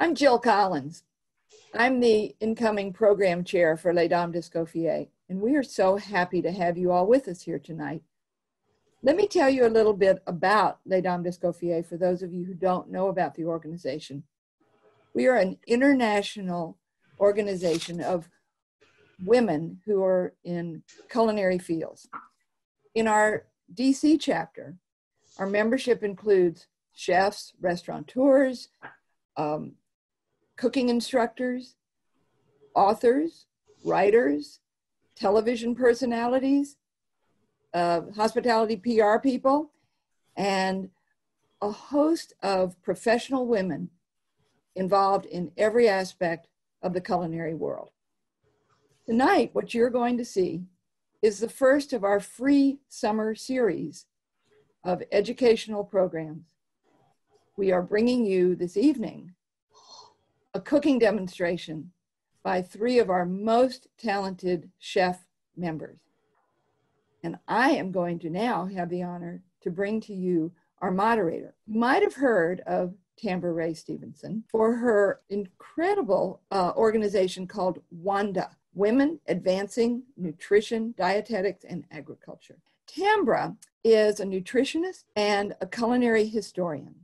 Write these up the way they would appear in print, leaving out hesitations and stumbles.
I'm Jill Collins. I'm the incoming program chair for Les Dames d'Escoffier, and we are so happy to have you all with us here tonight. Let me tell you a little bit about Les Dames d'Escoffier for those of you who don't know about the organization. We are an international organization of women who are in culinary fields. In our DC chapter, our membership includes chefs, restaurateurs, cooking instructors, authors, writers, television personalities, hospitality PR people, and a host of professional women involved in every aspect of the culinary world. Tonight, what you're going to see is the first of our free summer series of educational programs. We are bringing you this evening a cooking demonstration by 3 of our most talented chef members. And I am going to now have the honor to bring to you our moderator. You might have heard of Tambra Raye Stevenson for her incredible organization called WANDA, Women Advancing Nutrition, Dietetics, and Agriculture. Tambra is a nutritionist and a culinary historian.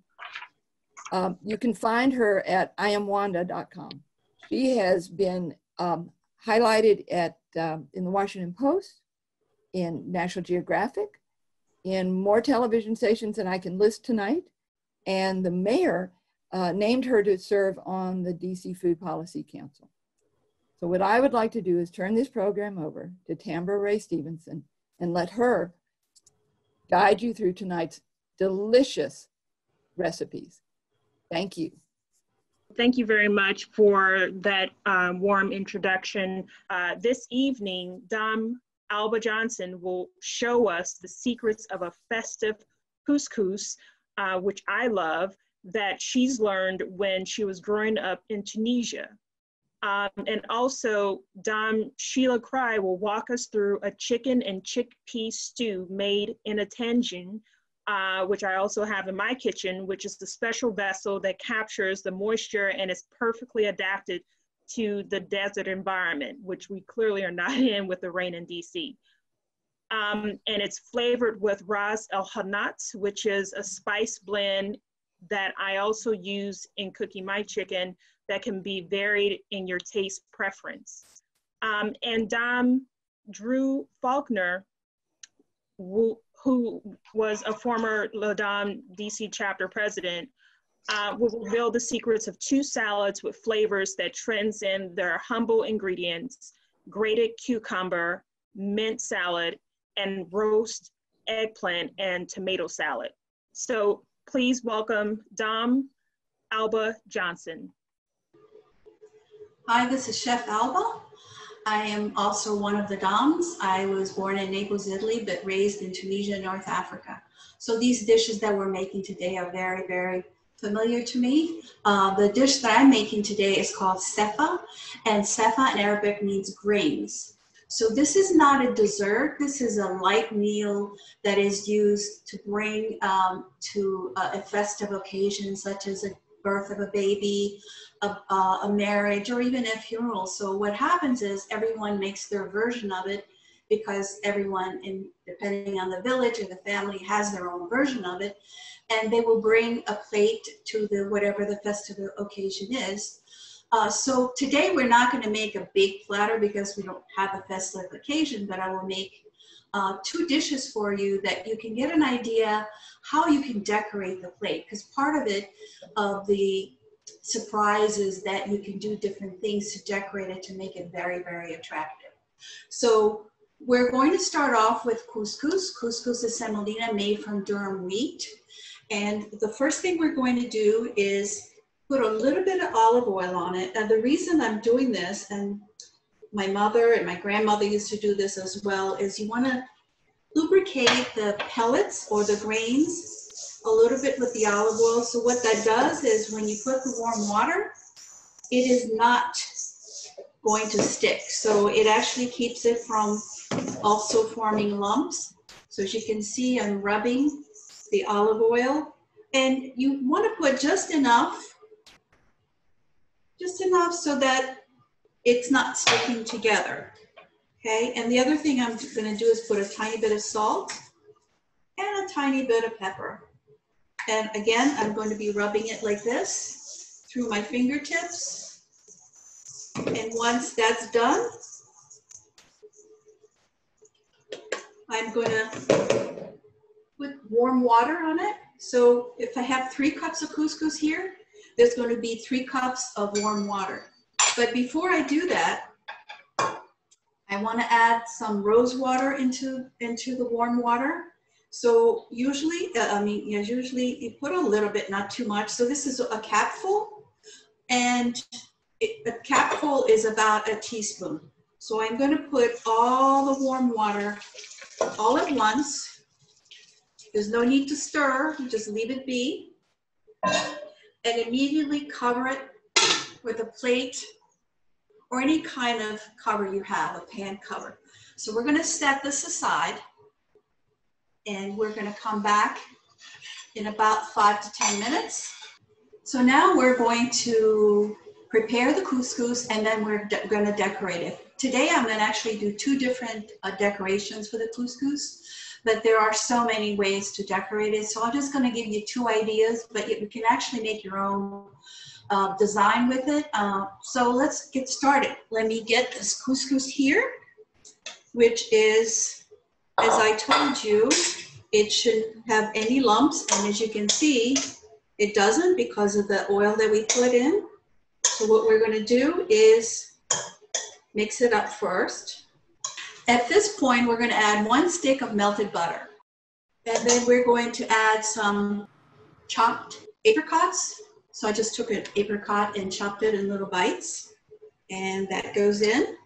You can find her at iamwanda.com. She has been highlighted in the Washington Post, in National Geographic, in more television stations than I can list tonight, and the mayor named her to serve on the DC Food Policy Council. So what I would like to do is turn this program over to Tambra Raye Stevenson and let her guide you through tonight's delicious recipes. Thank you. Thank you very much for that warm introduction. This evening, Dame Alba Johnson will show us the secrets of a festive couscous, which I love, that she's learned when she was growing up in Tunisia. And also, Dame Sheila Crye will walk us through a chicken and chickpea stew made in a tangine, which I also have in my kitchen, which is the special vessel that captures the moisture and is perfectly adapted to the desert environment, which we clearly are not in with the rain in DC. And it's flavored with Ras El Hannat, which is a spice blend that I also use in cooking my chicken that can be varied in your taste preference. And Dame Drew Faulkner, who was a former Les Dames DC Chapter president, will reveal the secrets of 2 salads with flavors that transcend their humble ingredients: grated cucumber, mint salad, and roast eggplant and tomato salad. So please welcome Dame Alba Johnson. Hi, this is Chef Alba. I am also one of the Dames. I was born in Naples, Italy, but raised in Tunisia, North Africa. So these dishes that we're making today are very, very familiar to me. The dish that I'm making today is called sefa, and sefa in Arabic means grains. So this is not a dessert. This is a light meal that is used to bring to a festive occasion, such as a birth of a baby, a marriage, or even a funeral. So what happens is everyone makes their version of it, because everyone, depending on the village or the family, has their own version of it, and they will bring a plate to whatever the festive occasion is. So today we're not going to make a big platter because we don't have a festive occasion, but I will make 2 dishes for you that you can get an idea how you can decorate the plate, because part of it, the surprise, is that you can do different things to decorate it to make it very, very attractive. So we're going to start off with couscous. Couscous is semolina made from durum wheat. And the first thing we're going to do is put a little bit of olive oil on it. And the reason I'm doing this, and my mother and my grandmother used to do this as well, is you want to lubricate the pellets or the grains a little bit with the olive oil. So what that does is when you put the warm water, it is not going to stick. So it actually keeps it from also forming lumps. So as you can see, I'm rubbing the olive oil, and you want to put just enough just enough so that it's not sticking together. Okay, and the other thing I'm gonna do is put a tiny bit of salt and a tiny bit of pepper. And again, I'm going to be rubbing it like this through my fingertips. And once that's done, I'm going to put warm water on it. So if I have 3 cups of couscous here, there's going to be 3 cups of warm water. But before I do that, I want to add some rose water into the warm water. So usually, usually you put a little bit, not too much. So this is a capful, and a capful is about a teaspoon. So I'm going to put all the warm water all at once. There's no need to stir, you just leave it be. And immediately cover it with a plate or any kind of cover you have, a pan cover. So we're going to set this aside, and we're going to come back in about 5 to 10 minutes. So now we're going to prepare the couscous, and then we're going to decorate it. Today I'm going to actually do 2 different decorations for the couscous, but there are so many ways to decorate it. So I'm just going to give you 2 ideas, but you can actually make your own design with it. So let's get started. Let me get this couscous here, which is, as I told you, it shouldn't have any lumps. And as you can see, it doesn't because of the oil that we put in. So what we're going to do is mix it up first. At this point, we're going to add 1 stick of melted butter. And then we're going to add some chopped apricots. So I just took an apricot and chopped it in little bites, and that goes in.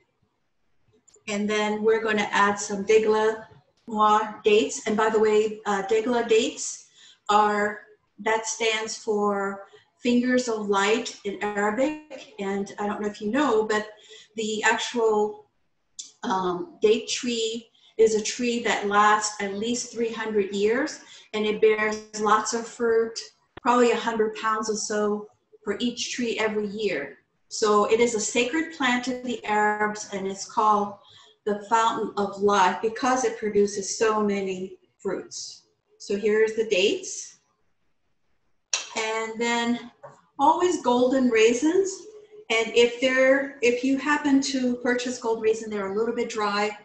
And then we're going to add some dégla noir dates. And by the way, dégla dates that stands for fingers of light in Arabic. And I don't know if you know, but the actual date tree is a tree that lasts at least 300 years, and it bears lots of fruit, probably 100 pounds or so for each tree every year. So it is a sacred plant to the Arabs, and it's called the fountain of life because it produces so many fruits. So here's the dates. And then always golden raisins. And if you happen to purchase gold raisins, they're a little bit dry,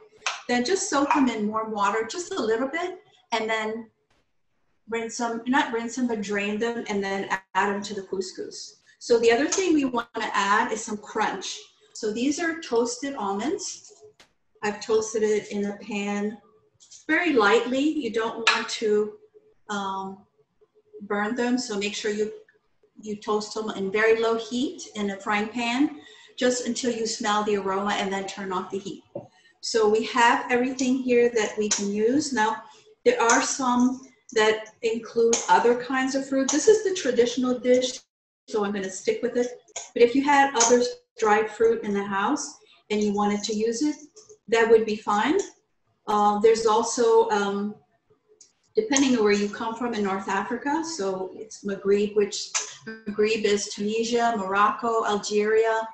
then just soak them in warm water, just a little bit, and then rinse them, not rinse them, but drain them, and then add them to the couscous. So the other thing we want to add is some crunch. So these are toasted almonds. I've toasted it in a pan very lightly. You don't want to burn them, so make sure you toast them in very low heat in a frying pan, just until you smell the aroma, and then turn off the heat. So we have everything here that we can use. Now, there are some that include other kinds of fruit. This is the traditional dish, so I'm going to stick with it. But if you had other dried fruit in the house and you wanted to use it, that would be fine. There's also, depending on where you come from in North Africa, so it's Maghreb, which Maghreb is Tunisia, Morocco, Algeria,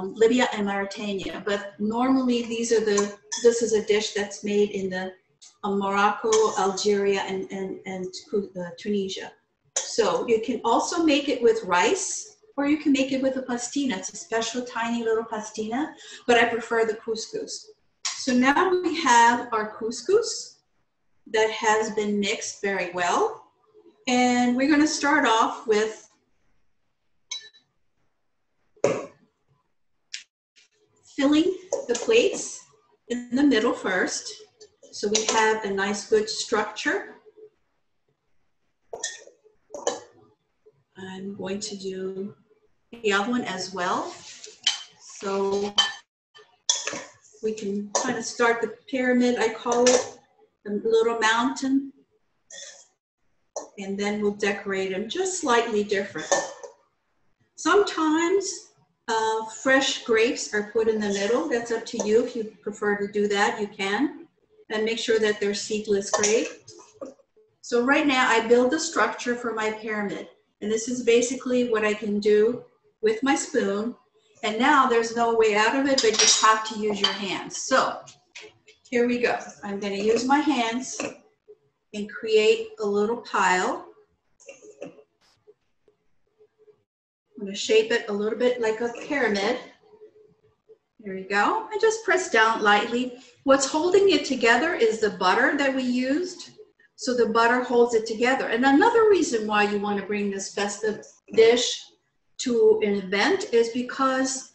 Libya, and Mauritania. But normally this is a dish that's made in the Morocco, Algeria, and Tunisia. So you can also make it with rice, or you can make it with a pastina. It's a special tiny little pastina, but I prefer the couscous. So now we have our couscous that has been mixed very well. And we're going to start off with filling the plates in the middle first. So we have a nice good structure. I'm going to do the other one as well. So we can kind of start the pyramid, I call it, the little mountain. And then we'll decorate them just slightly different. Sometimes fresh grapes are put in the middle. That's up to you. If you prefer to do that, you can. And make sure that they're seedless grape. So right now I build the structure for my pyramid. And this is basically what I can do with my spoon. And now there's no way out of it, but you have to use your hands. So here we go. I'm going to use my hands and create a little pile. I'm going to shape it a little bit like a pyramid. There we go. And just press down lightly. What's holding it together is the butter that we used. So the butter holds it together. And another reason why you want to bring this festive dish to an event is because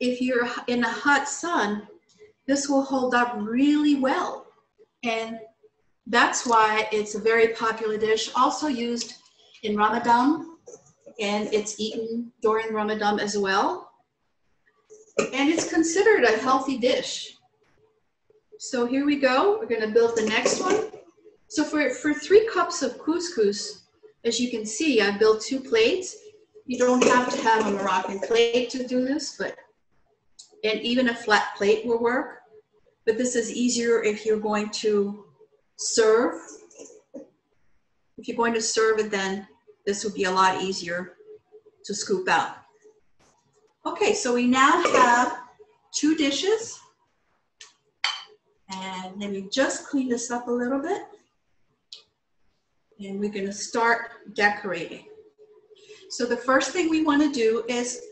if you're in a hot sun, this will hold up really well. And that's why it's a very popular dish, also used in Ramadan, and it's eaten during Ramadan as well. And it's considered a healthy dish. So here we go. We're going to build the next one. So for 3 cups of couscous, as you can see, I built 2 plates. You don't have to have a Moroccan plate to do this, and even a flat plate will work. But this is easier if you're going to serve. If you're going to serve it, then this will be a lot easier to scoop out. Okay, so we now have 2 dishes. And let me just clean this up a little bit. And we're going to start decorating. So the first thing we want to do is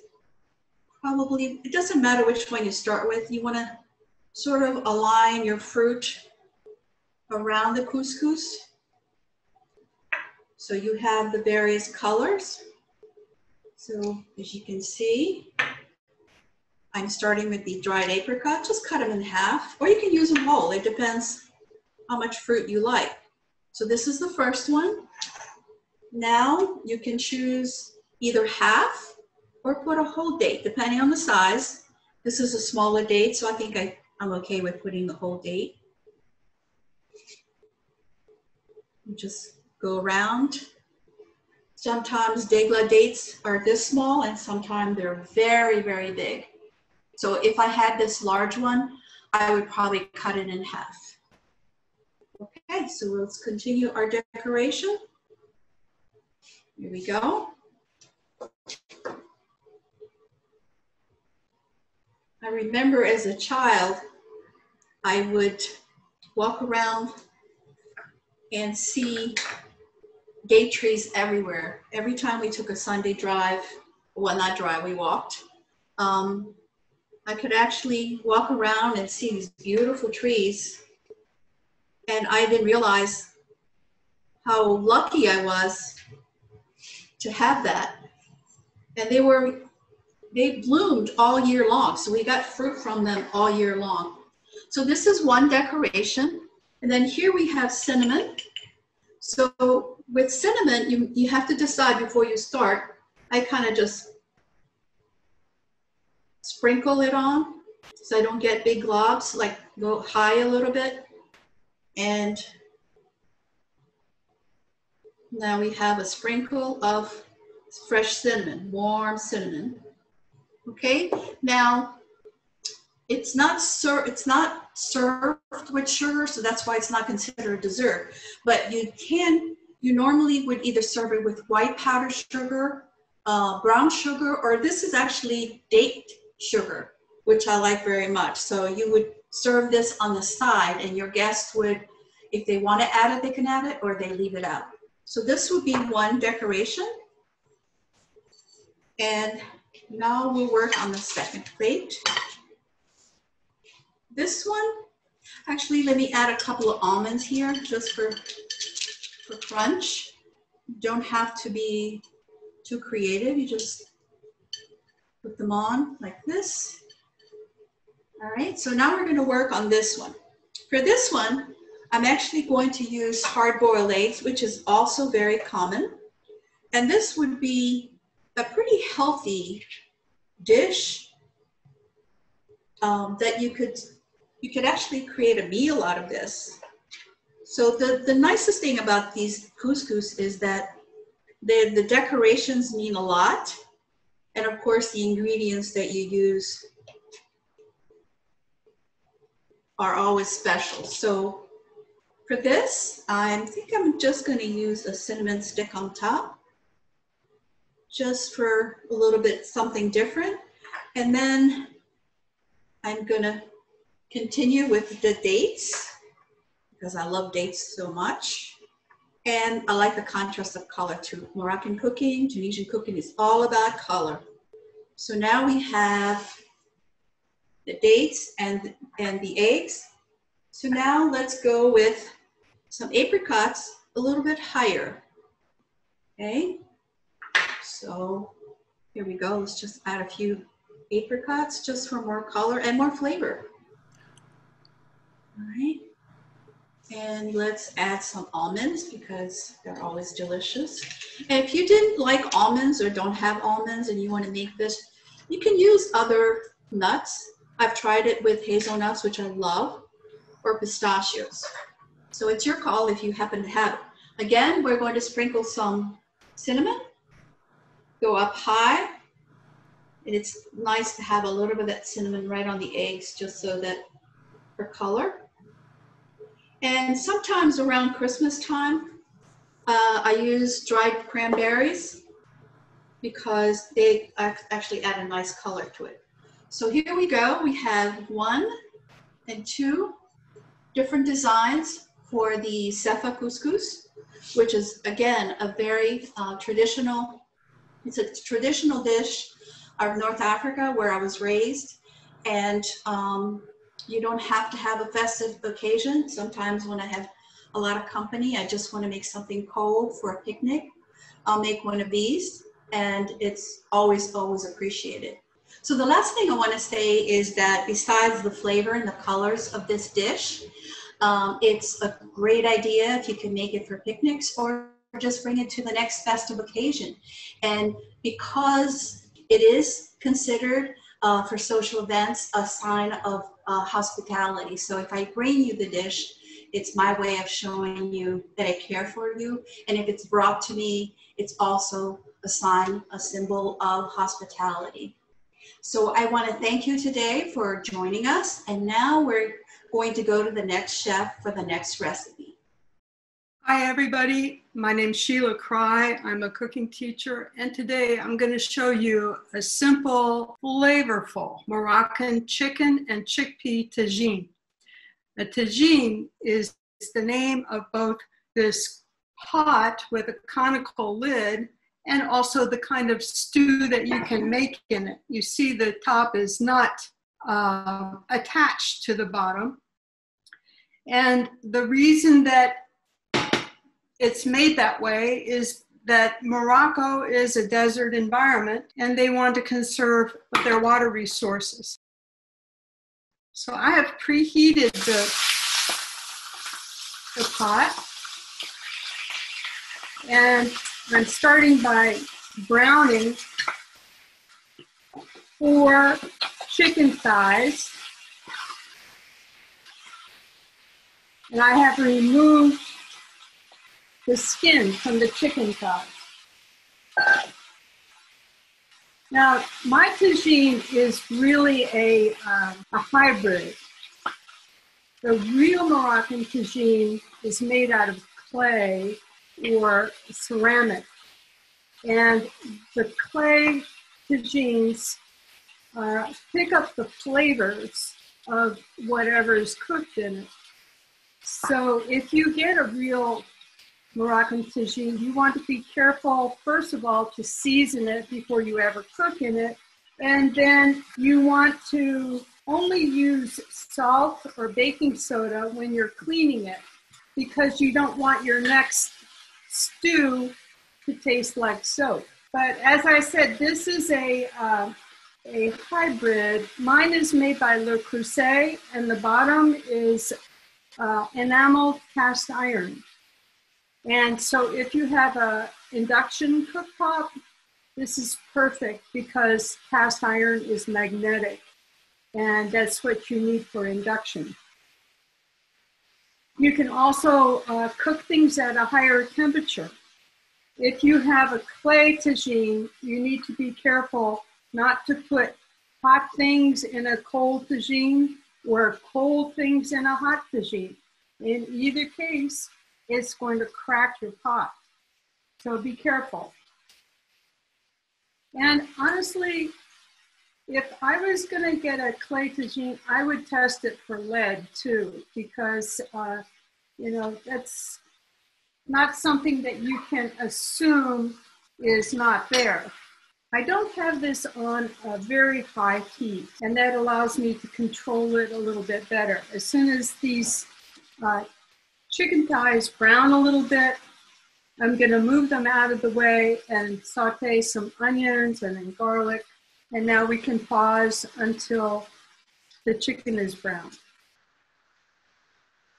probably, it doesn't matter which one you start with, you want to sort of align your fruit around the couscous. So you have the various colors. So as you can see, I'm starting with the dried apricot. Just cut them in half, or you can use them whole. It depends how much fruit you like. So this is the first one. Now you can choose either half or put a whole date, depending on the size. This is a smaller date, so I think I'm okay with putting the whole date. You just go around. Sometimes degla dates are this small, and sometimes they're very, very big. So if I had this large one, I would probably cut it in half. Okay, so let's continue our decoration. Here we go. I remember as a child, I would walk around and see date trees everywhere. Every time we took a Sunday drive, well, not drive, we walked. I could actually walk around and see these beautiful trees. And I didn't realize how lucky I was to have that. And they bloomed all year long. So we got fruit from them all year long. So this is one decoration. And then here we have cinnamon. So with cinnamon, you have to decide before you start. I kind of just sprinkle it on so I don't get big globs, like go high a little bit. And now we have a sprinkle of fresh cinnamon, warm cinnamon. Okay, now it's not served with sugar, so that's why it's not considered a dessert. But you normally would either serve it with white powdered sugar, brown sugar, or this is actually date sugar, which I like very much. So you would serve this on the side, and your guests would, if they want to add it, they can add it, or they leave it out. So this would be one decoration. And now we'll work on the second plate. This one, actually, let me add a couple of almonds here just for crunch. You don't have to be too creative. You just put them on like this. All right, so now we're going to work on this one. For this one, I'm actually going to use hard-boiled eggs, which is also very common. And this would be a pretty healthy dish that you could actually create a meal out of this. So the nicest thing about these couscous is that the decorations mean a lot. And of course, the ingredients that you use are always special. So for this, I think I'm just going to use a cinnamon stick on top. just for a little bit something different. And then I'm gonna continue with the dates because I love dates so much. And I like the contrast of color too. Moroccan cooking, Tunisian cooking is all about color. So now we have the dates and the eggs. So now let's go with some apricots a little bit higher. Okay, so here we go. Let's just add a few apricots just for more color and more flavor. All right, and let's add some almonds because they're always delicious. And if you didn't like almonds or don't have almonds and you want to make this, you can use other nuts. I've tried it with hazelnuts, which I love, or pistachios. So it's your call if you happen to have it. Again, we're going to sprinkle some cinnamon, go up high, and it's nice to have a little bit of that cinnamon right on the eggs just so that for color. And sometimes around Christmas time, I use dried cranberries because they actually add a nice color to it. So here we go. We have 1 and 2 different designs for the sefa couscous, which is, again, a very traditional, it's a traditional dish of North Africa where I was raised. And you don't have to have a festive occasion. Sometimes when I have a lot of company, I just want to make something cold for a picnic. I'll make one of these, and it's always, always appreciated. So the last thing I want to say is that besides the flavor and the colors of this dish, it's a great idea if you can make it for picnics or just bring it to the next festive occasion. And because it is considered for social events a sign of hospitality. So if I bring you the dish, it's my way of showing you that I care for you. And if it's brought to me, it's also a sign, a symbol of hospitality. So I want to thank you today for joining us. And now we're going to go to the next chef for the next recipe. Hi everybody, my name's Sheila Crye. I'm a cooking teacher, and today I'm going to show you a simple, flavorful Moroccan chicken and chickpea tagine. A tagine is the name of both this pot with a conical lid and also the kind of stew that you can make in it. You see the top is not attached to the bottom. And the reason that it's made that way is that Morocco is a desert environment and they want to conserve their water resources. So I have preheated the pot, and I'm starting by browning 4 chicken thighs, and I have removed the skin from the chicken thighs. Now, my tagine is really a hybrid. The real Moroccan tagine is made out of clay or ceramic. And the clay tagines pick up the flavors of whatever is cooked in it. So if you get a real Moroccan tagine, you want to be careful, first of all, to season it before you ever cook in it. And then you want to only use salt or baking soda when you're cleaning it, because you don't want your next stew to taste like soap. But as I said, this is a hybrid. Mine is made by Le Creuset, and the bottom is enamel cast iron. And so if you have a induction cooktop, this is perfect because cast iron is magnetic, and that's what you need for induction. You can also cook things at a higher temperature. If you have a clay tagine, you need to be careful not to put hot things in a cold tagine or cold things in a hot tagine. In either case, it's going to crack your pot. So be careful. And honestly, if I was going to get a clay tagine, I would test it for lead too, because, you know, that's not something that you can assume is not there. I don't have this on a very high heat, and that allows me to control it a little bit better. As soon as these chicken thighs brown a little bit, I'm going to move them out of the way and saute some onions and then garlic. And now we can pause until the chicken is brown.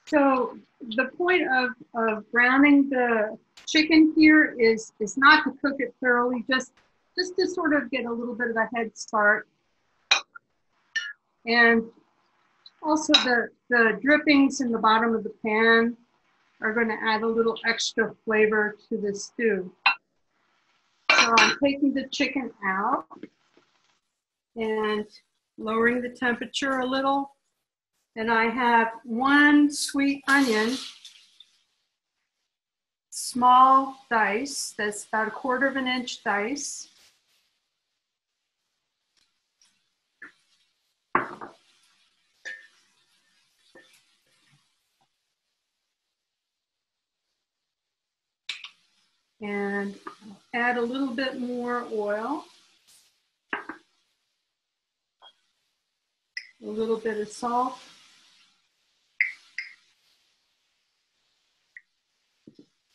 So the point of browning the chicken here is not to cook it thoroughly, just to sort of get a little bit of a head start. And also the drippings in the bottom of the pan are going to add a little extra flavor to the stew. So I'm taking the chicken out and lowering the temperature a little. And I have 1 sweet onion, small dice, that's about 1/4 inch dice. And add a little bit more oil, a little bit of salt,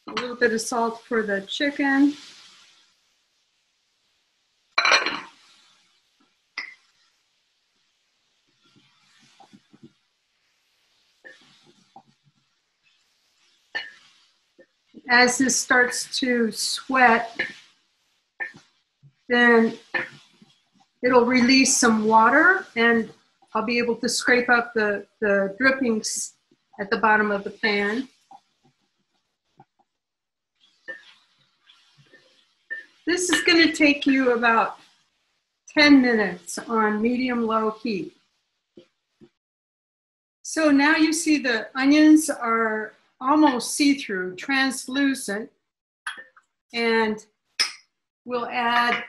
a little bit of salt for the chicken, as this starts to sweat, then it'll release some water and I'll be able to scrape up the drippings at the bottom of the pan. This is going to take you about 10 minutes on medium-low heat. So now you see the onions are almost see-through, translucent, and we'll add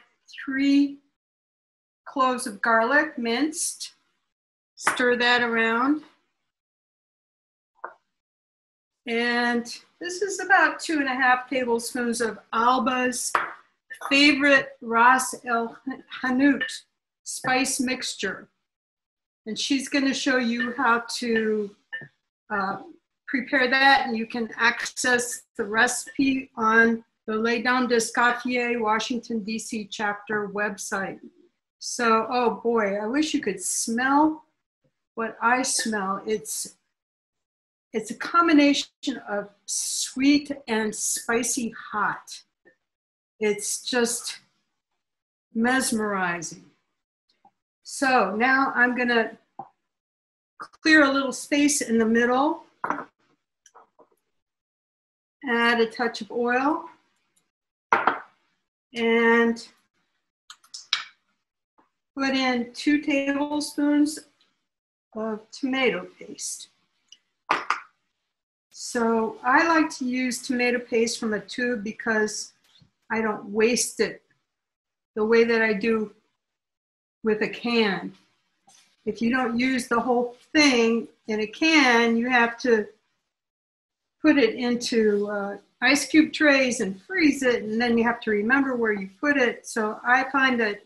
3 cloves of garlic minced. Stir that around. And this is about 2½ tablespoons of Alba's favorite Ras El Hanout spice mixture. And she's going to show you how to prepare that, and you can access the recipe on the Les Dames d'Escoffier Washington DC chapter website. So, oh boy, I wish you could smell what I smell. It's a combination of sweet and spicy hot. It's just mesmerizing. So now I'm gonna clear a little space in the middle, add a touch of oil, and put in 2 tablespoons of tomato paste. So I like to use tomato paste from a tube because I don't waste it the way that I do with a can. If you don't use the whole thing in a can, you have to put it into ice cube trays and freeze it, and then you have to remember where you put it. So I find that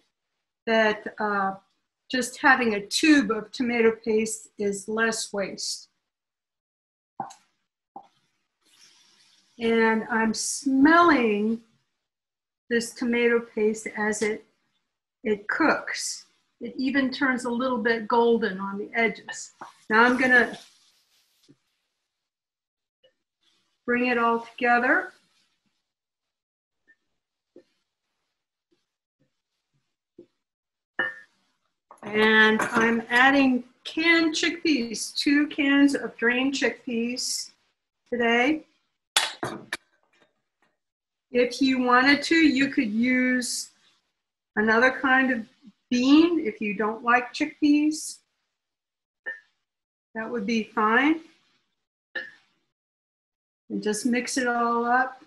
just having a tube of tomato paste is less waste. And I'm smelling this tomato paste as it cooks. It even turns a little bit golden on the edges. Now I'm gonna bring it all together. And I'm adding canned chickpeas, 2 cans of drained chickpeas today. If you wanted to, you could use another kind of bean if you don't like chickpeas. That would be fine. And just mix it all up.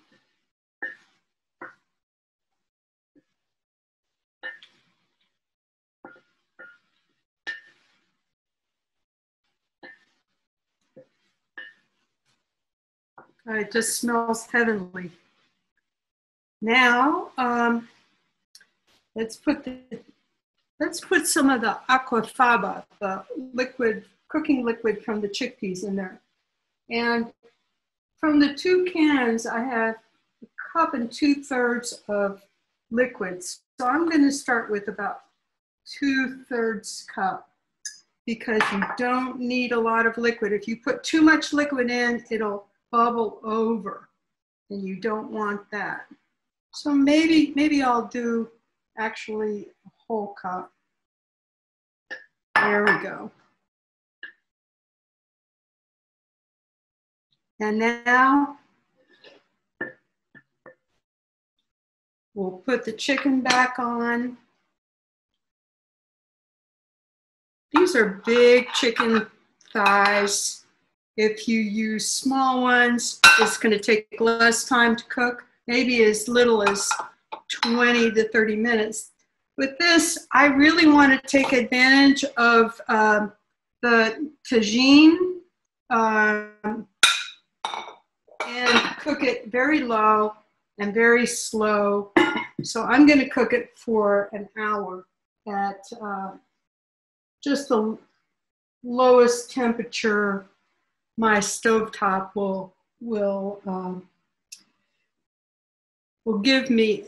It just smells heavenly. Now, let's put some of the aquafaba, the liquid, cooking liquid from the chickpeas in there. And from the 2 cans, I have 1 2/3 cups of liquids. So I'm going to start with about 2/3 cup because you don't need a lot of liquid. If you put too much liquid in, it'll bubble over, and you don't want that. So maybe I'll do actually a whole cup. There we go. And now we'll put the chicken back on. These are big chicken thighs. If you use small ones, it's going to take less time to cook, maybe as little as 20 to 30 minutes. With this, I really want to take advantage of the tagine and cook it very low and very slow. So I'm going to cook it for an hour at just the lowest temperature my stovetop will give me,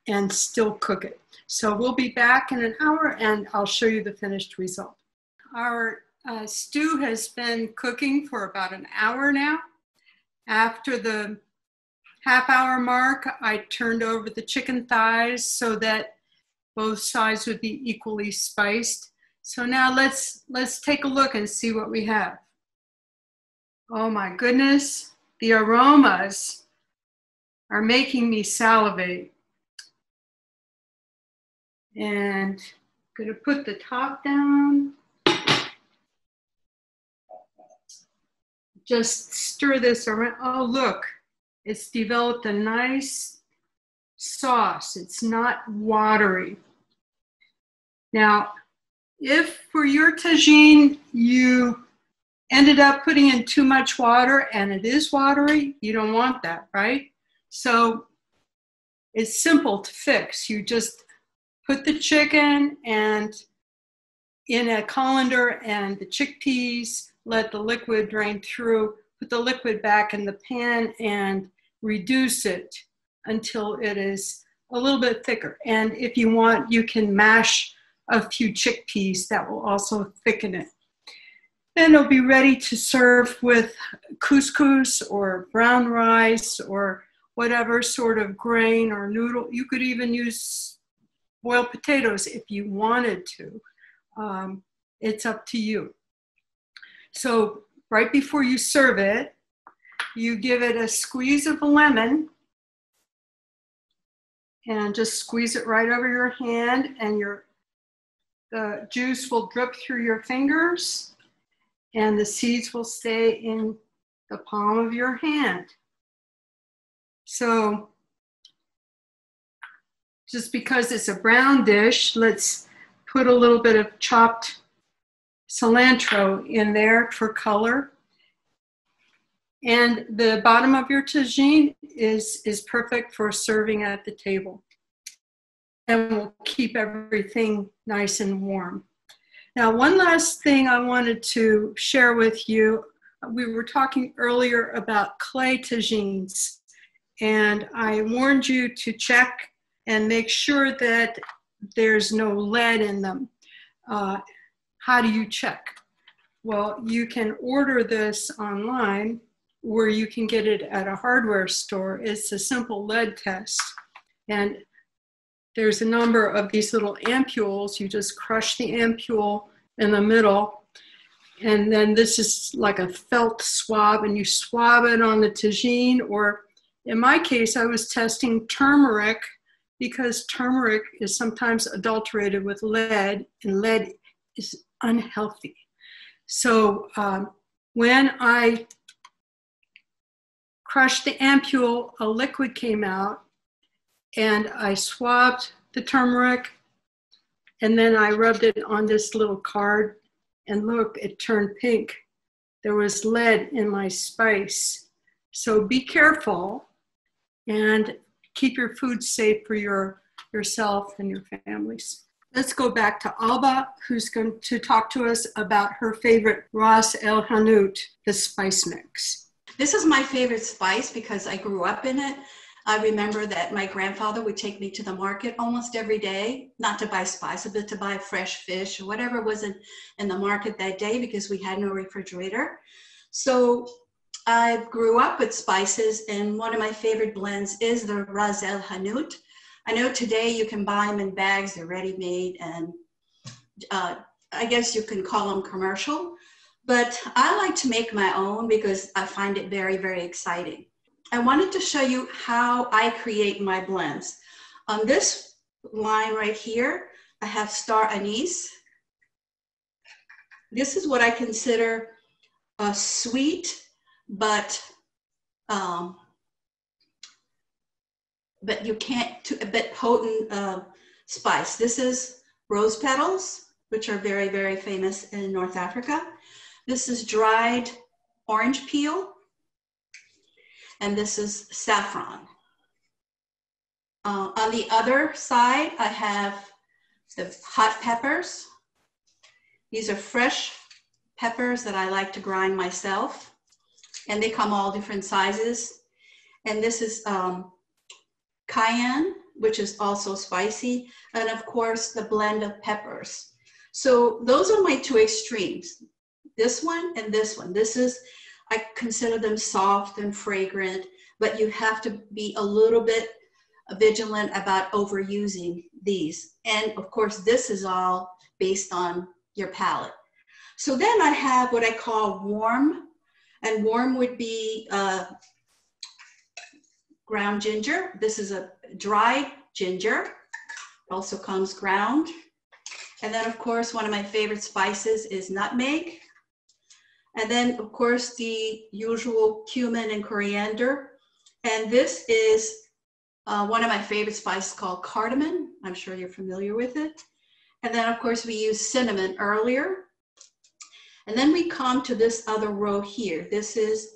and still cook it. So we'll be back in an hour and I'll show you the finished result. Our stew has been cooking for about an hour now. After the half-hour mark, I turned over the chicken thighs so that both sides would be equally spiced. So now let's take a look and see what we have. Oh my goodness, the aromas are making me salivate. And I'm gonna put the top down. Just stir this around. Oh, look, it's developed a nice sauce. It's not watery. Now, if for your tagine you ended up putting in too much water and it is watery, you don't want that, right? So it's simple to fix. You just put the chicken and in a colander and the chickpeas, let the liquid drain through, put the liquid back in the pan and reduce it until it is a little bit thicker. And if you want, you can mash a few chickpeas. That will also thicken it. Then it'll be ready to serve with couscous or brown rice or whatever sort of grain or noodle. You could even use boiled potatoes if you wanted to. It's up to you. So right before you serve it, you give it a squeeze of a lemon and just squeeze it right over your hand, and the juice will drip through your fingers and the seeds will stay in the palm of your hand. So just because it's a brown dish, let's put a little bit of chopped cilantro in there for color. And the bottom of your tagine is perfect for serving at the table. And will keep everything nice and warm. Now, one last thing I wanted to share with you. We were talking earlier about clay tagines, and I warned you to check and make sure that there's no lead in them. How do you check? Well, you can order this online, or you can get it at a hardware store. It's a simple lead test. And there's a number of these little ampules. You just crush the ampule in the middle. And then this is like a felt swab, and you swab it on the tagine. Or in my case, I was testing turmeric, because turmeric is sometimes adulterated with lead, and lead is unhealthy. So when I crushed the ampule, a liquid came out, and I swabbed the turmeric, and then I rubbed it on this little card, and look, it turned pink. There was lead in my spice. So be careful and keep your food safe for yourself and your families. Let's go back to Alba, who's going to talk to us about her favorite Ras El Hanout, the spice mix. This is my favorite spice because I grew up in it. I remember that my grandfather would take me to the market almost every day, not to buy spice, but to buy fresh fish or whatever was in the market that day because we had no refrigerator. So I grew up with spices, and one of my favorite blends is the Ras El Hanout. I know today you can buy them in bags, they're ready-made, and I guess you can call them commercial, but I like to make my own because I find it very, very exciting. I wanted to show you how I create my blends. On this line right here, I have star anise. This is what I consider a sweet, but you can't, a bit potent spice. This is rose petals, which are very, very famous in North Africa. This is dried orange peel. And this is saffron. On the other side, I have the hot peppers. These are fresh peppers that I like to grind myself. And they come all different sizes. And this is cayenne, which is also spicy. And of course, the blend of peppers. So those are my two extremes. This one and this one. This is, I consider them soft and fragrant, but you have to be a little bit vigilant about overusing these. And of course, this is all based on your palate. So then I have what I call warm, and warm would be ground ginger. This is a dried ginger. It also comes ground. And then of course, one of my favorite spices is nutmeg. And then, of course, the usual cumin and coriander. And this is one of my favorite spices called cardamom. I'm sure you're familiar with it. And then, of course, we used cinnamon earlier. And then we come to this other row here. This is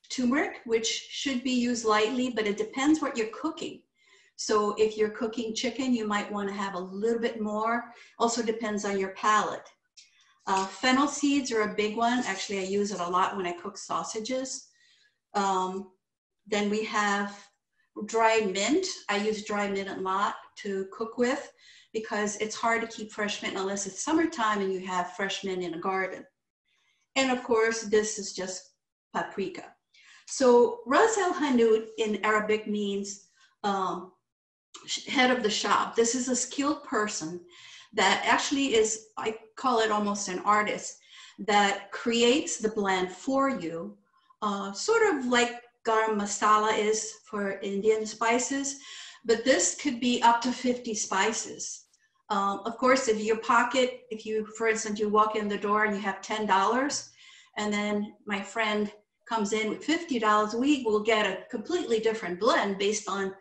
turmeric, which should be used lightly, but it depends what you're cooking. So if you're cooking chicken, you might want to have a little bit more. Also depends on your palate. Fennel seeds are a big one. Actually, I use it a lot when I cook sausages. Then we have dried mint. I use dried mint a lot to cook with because it's hard to keep fresh mint unless it's summertime and you have fresh mint in a garden. And of course, this is just paprika. So Ras El Hanout in Arabic means head of the shop. This is a skilled person that actually is, I call it almost an artist, that creates the blend for you, sort of like garam masala is for Indian spices, but this could be up to 50 spices. Of course, if your pocket, if you, for instance, you walk in the door and you have $10, and then my friend comes in with $50, we will get a completely different blend based on,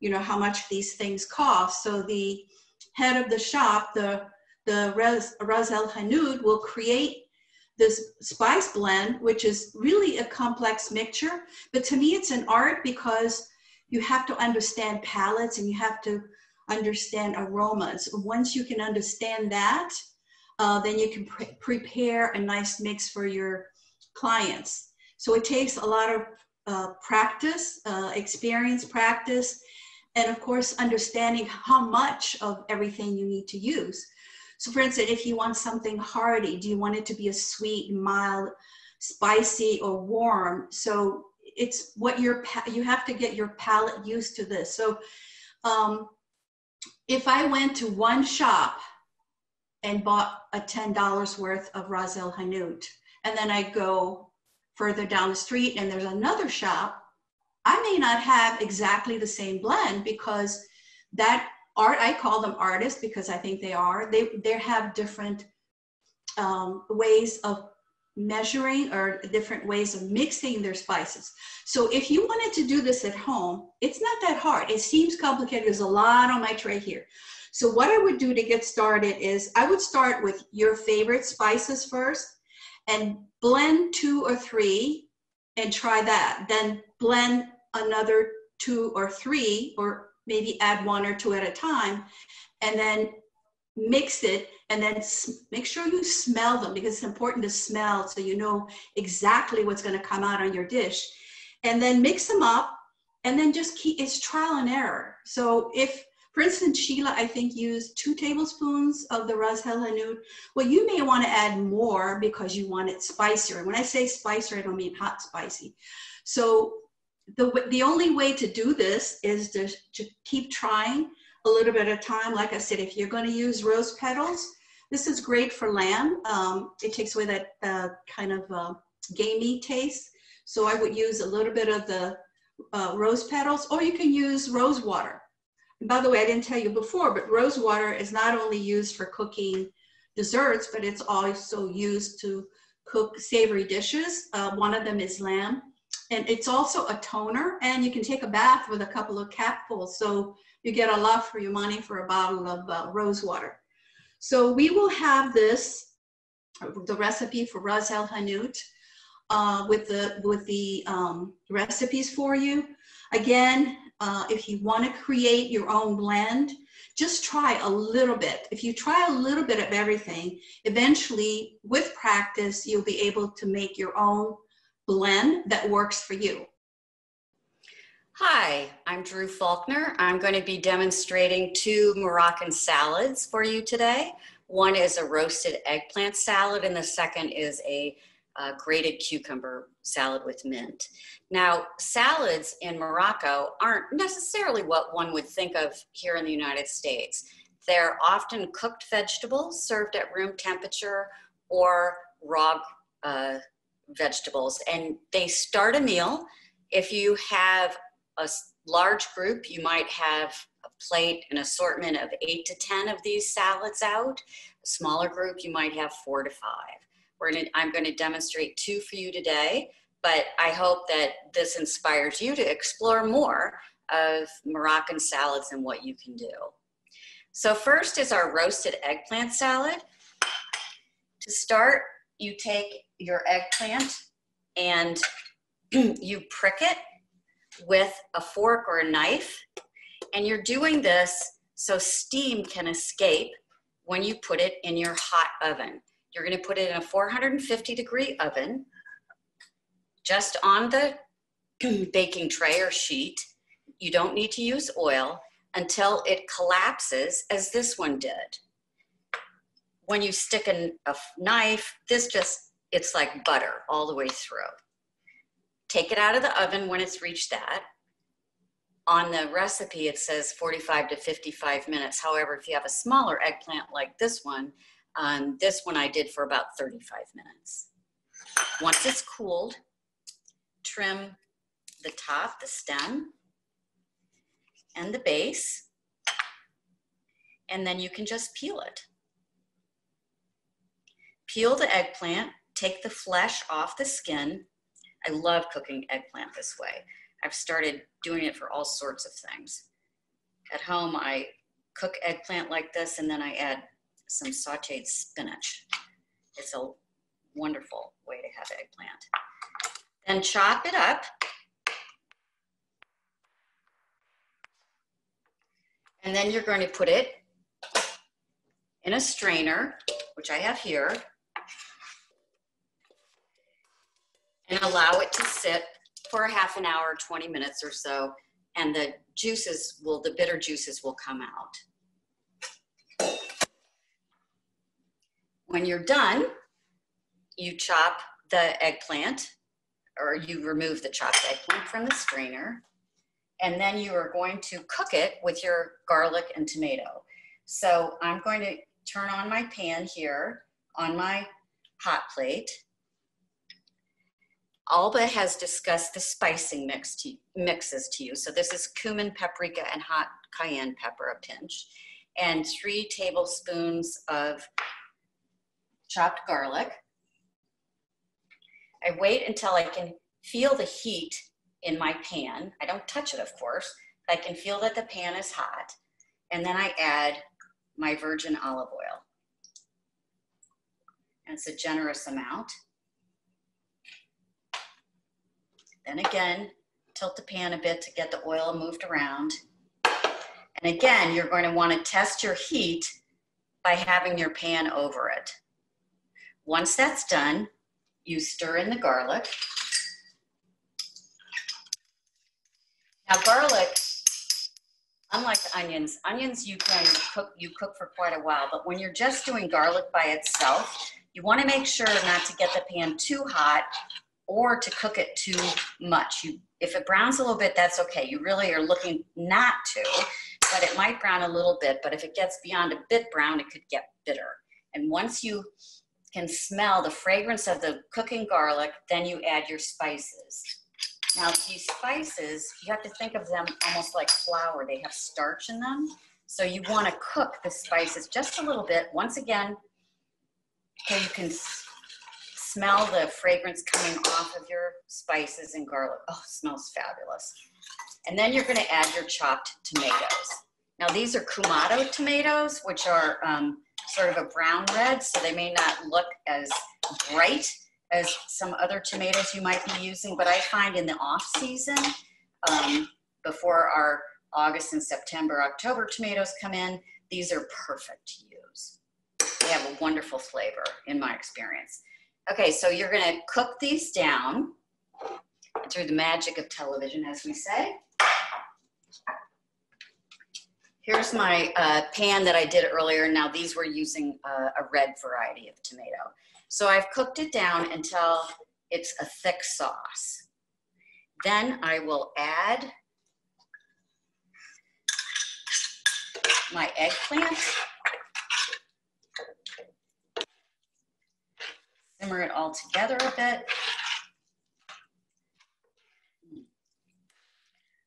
you know, how much these things cost. So the head of the shop, the Ras El Hanout, will create this spice blend, which is really a complex mixture. But to me, it's an art because you have to understand palates and you have to understand aromas. Once you can understand that, then you can prepare a nice mix for your clients. So it takes a lot of practice, experience, practice, and of course, understanding how much of everything you need to use. So for instance, if you want something hearty, do you want it to be a sweet, mild, spicy, or warm? So it's what you have to get your palate used to this. So if I went to one shop and bought a $10 worth of Ras El Hanout, and then I go further down the street and there's another shop, I may not have exactly the same blend because that art, I call them artists because I think they are, they have different ways of measuring or different ways of mixing their spices. So if you wanted to do this at home, it's not that hard. It seems complicated. There's a lot on my tray here. So what I would do to get started is I would start with your favorite spices first and blend 2 or 3 and try that. Then blend another 2 or 3, or maybe add 1 or 2 at a time, and then mix it, and then make sure you smell them, because it's important to smell so you know exactly what's going to come out on your dish. And then mix them up, and then just keep, it's trial and error. So if, for instance, Sheila, I think, used 2 tablespoons of the Ras El Hanout. Well, you may want to add more because you want it spicier. And when I say spicier, I don't mean hot spicy. So the only way to do this is to keep trying a little bit at a time. Like I said, if you're going to use rose petals, this is great for lamb. It takes away that kind of gamey taste. So I would use a little bit of the rose petals, or you can use rose water. And by the way, I didn't tell you before, but rose water is not only used for cooking desserts, but it's also used to cook savory dishes. One of them is lamb. And it's also a toner, and you can take a bath with a couple of capfuls. So you get a lot for your money for a bottle of rose water. So we will have this, the recipe for Ras El Hanout, with the recipes for you. Again, if you want to create your own blend, just try a little bit. If you try a little bit of everything, eventually with practice, you'll be able to make your own blend that works for you. Hi, I'm Drew Faulkner. I'm going to be demonstrating 2 Moroccan salads for you today. One is a roasted eggplant salad, and the second is a grated cucumber salad with mint. Now, salads in Morocco aren't necessarily what one would think of here in the United States. They're often cooked vegetables served at room temperature, or raw vegetables, and they start a meal. If you have a large group, you might have a plate, an assortment of 8 to 10 of these salads out. A smaller group, you might have 4 to 5. I'm going to demonstrate 2 for you today, but I hope that this inspires you to explore more of Moroccan salads and what you can do. So first is our roasted eggplant salad. To start, you take your eggplant and you prick it with a fork or a knife, and you're doing this so steam can escape when you put it in your hot oven. You're going to put it in a 450-degree oven just on the baking tray or sheet. You don't need to use oil until it collapses, as this one did. When you stick a knife, it's like butter all the way through. Take it out of the oven when it's reached that. On the recipe, it says 45 to 55 minutes. However, if you have a smaller eggplant like this one I did for about 35 minutes. Once it's cooled, trim the top, the stem, and the base, and then you can just peel it. Peel the eggplant, take the flesh off the skin. I love cooking eggplant this way. I've started doing it for all sorts of things. At home, I cook eggplant like this, and then I add some sauteed spinach. It's a wonderful way to have eggplant. Then chop it up. And then you're going to put it in a strainer, which I have here, and allow it to sit for a half an hour, 20 minutes or so, and the bitter juices will come out. When you're done, you chop the eggplant, or you remove the chopped eggplant from the strainer, and then you are going to cook it with your garlic and tomato. So I'm going to turn on my pan here on my hot plate. Alba has discussed the spicing mixes to you. So this is cumin, paprika, and hot cayenne pepper, a pinch, and 3 tablespoons of chopped garlic. I wait until I can feel the heat in my pan. I don't touch it, of course. I can feel that the pan is hot. And then I add my virgin olive oil. And it's a generous amount. Then again, tilt the pan a bit to get the oil moved around. And again, you're going to want to test your heat by having your pan over it. Once that's done, you stir in the garlic. Now garlic, unlike onions you cook for quite a while, but when you're just doing garlic by itself, you want to make sure not to get the pan too hot or to cook it too much. If it browns a little bit, that's okay. You really are looking not to, but it might brown a little bit, but if it gets beyond a bit brown, it could get bitter. And once you can smell the fragrance of the cooking garlic, then you add your spices. Now these spices, you have to think of them almost like flour. They have starch in them. So you want to cook the spices just a little bit. Once again, so you can smell the fragrance coming off of your spices and garlic. Oh, it smells fabulous. And then you're going to add your chopped tomatoes. Now these are Kumato tomatoes, which are sort of a brown red, so they may not look as bright as some other tomatoes you might be using, but I find in the off season, before our August and September, October tomatoes come in, these are perfect to use. They have a wonderful flavor in my experience. Okay, so you're gonna cook these down through the magic of television, as we say. Here's my pan that I did earlier. Now these were using a red variety of tomato. So I've cooked it down until it's a thick sauce. Then I will add my eggplant. Simmer it all together a bit.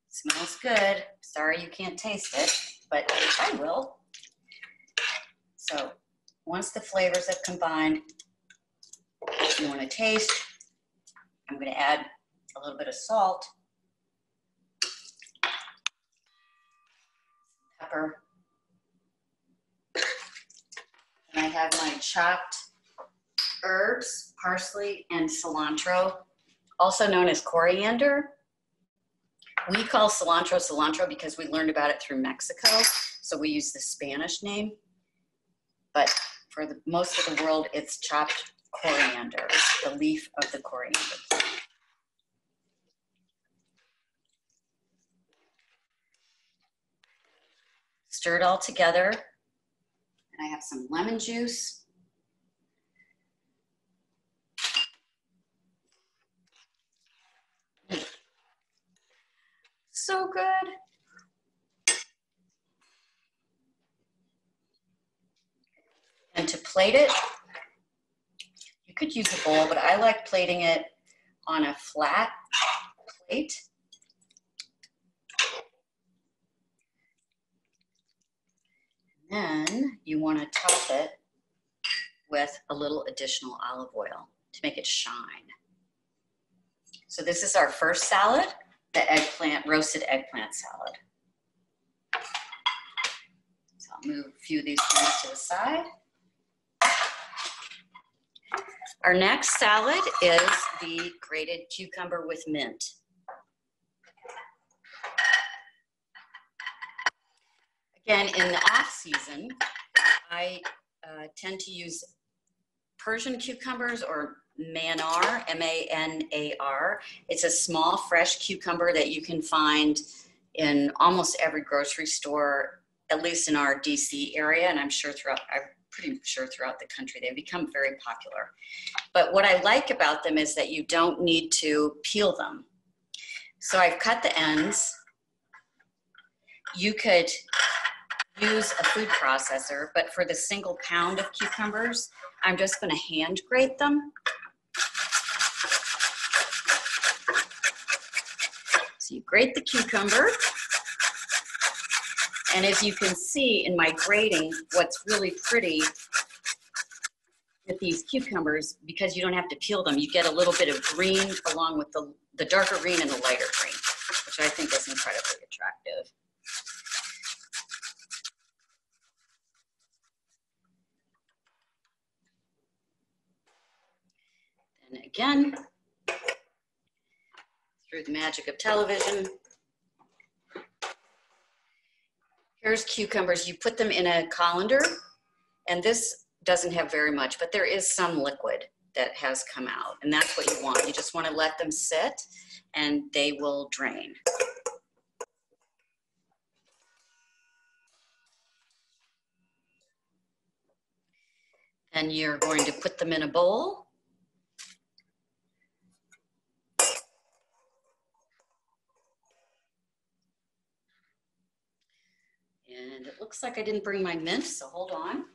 Smells good. Sorry you can't taste it, but I will. So once the flavors have combined, you want to taste, I'm going to add a little bit of salt, pepper, and I have my chopped herbs, parsley and cilantro, also known as coriander. We call cilantro cilantro because we learned about it through Mexico, so we use the Spanish name, but for most of the world it's chopped coriander, the leaf of the coriander plant. Stir it all together, and I have some lemon juice. So good. And to plate it, you could use a bowl, but I like plating it on a flat plate. And then you want to top it with a little additional olive oil to make it shine. So this is our first salad, the eggplant, roasted eggplant salad. So I'll move a few of these things to the side. Our next salad is the grated cucumber with mint. Again, in the off season, I tend to use Persian cucumbers or Manar, M-A-N-A-R. It's a small, fresh cucumber that you can find in almost every grocery store, at least in our DC area, and I'm pretty sure throughout the country. They've become very popular. But what I like about them is that you don't need to peel them. So I've cut the ends. You could use a food processor, but for the single pound of cucumbers, I'm just going to hand grate them. So you grate the cucumber. And as you can see in my grating, what's really pretty with these cucumbers, because you don't have to peel them, you get a little bit of green along with the darker green and the lighter green, which I think is incredibly attractive. And again, through the magic of television. Here's cucumbers. You put them in a colander, and this doesn't have very much, but there is some liquid that has come out, and that's what you want. You just want to let them sit, and they will drain. And you're going to put them in a bowl. And it looks like I didn't bring my mint, so hold on.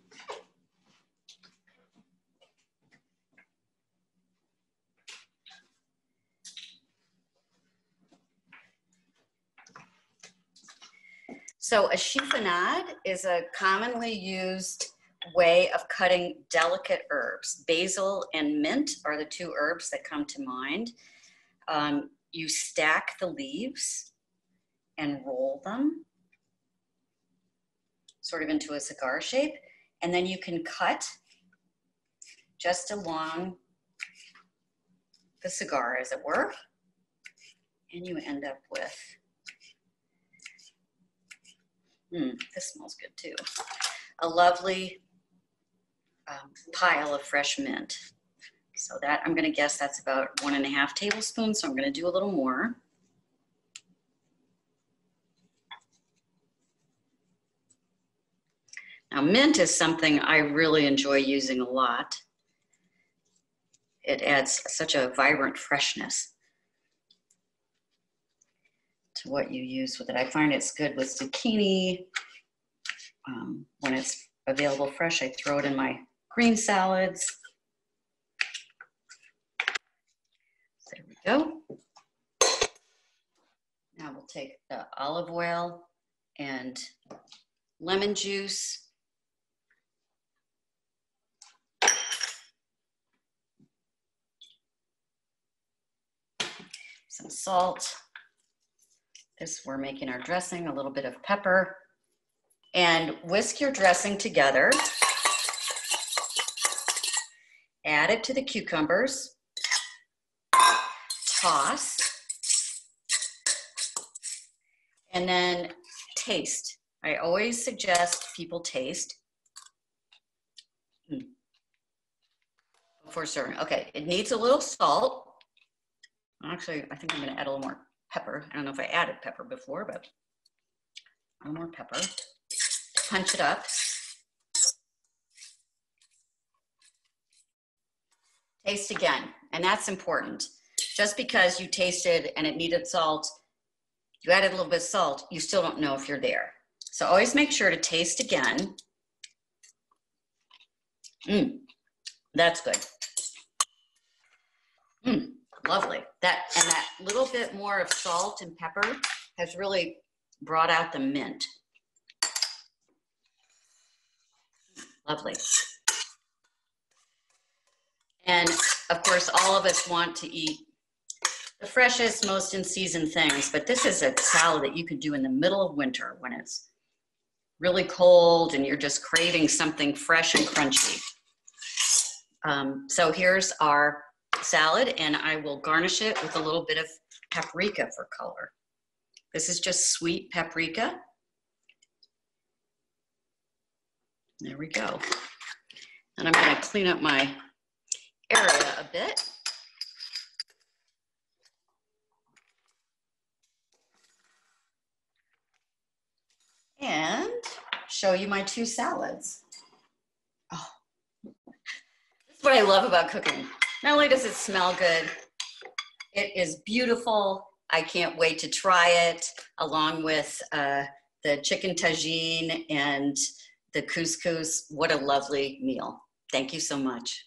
So a chiffonade is a commonly used way of cutting delicate herbs. Basil and mint are the two herbs that come to mind. You stack the leaves and roll them sort of into a cigar shape, and then you can cut just along the cigar, as it were, and you end up with, this smells good too, a lovely pile of fresh mint. So that, I'm gonna guess that's about 1.5 tablespoons, so I'm gonna do a little more. Now, mint is something I really enjoy using a lot. It adds such a vibrant freshness to what you use with it. I find it's good with zucchini. When it's available fresh, I throw it in my green salads. There we go. Now we'll take the olive oil and lemon juice. Some salt. This, we're making our dressing, a little bit of pepper. And whisk your dressing together. Add it to the cucumbers. Toss. And then taste. I always suggest people taste before serving. Okay, it needs a little salt. Actually, I think I'm going to add a little more pepper. I don't know if I added pepper before, but a little more pepper. Punch it up. Taste again, and that's important. Just because you tasted and it needed salt, you added a little bit of salt, you still don't know if you're there. So always make sure to taste again. That's good. Lovely. That little bit more of salt and pepper has really brought out the mint. Lovely. And of course, all of us want to eat the freshest, most in season things, but this is a salad that you could do in the middle of winter when it's really cold and you're just craving something fresh and crunchy. So here's our salad, and I will garnish it with a little bit of paprika for color. This is just sweet paprika. There we go. And I'm going to clean up my area a bit. And show you my two salads. Oh, this is what I love about cooking. Not only does it smell good, it is beautiful. I can't wait to try it along with the chicken tagine and the couscous. What a lovely meal. Thank you so much.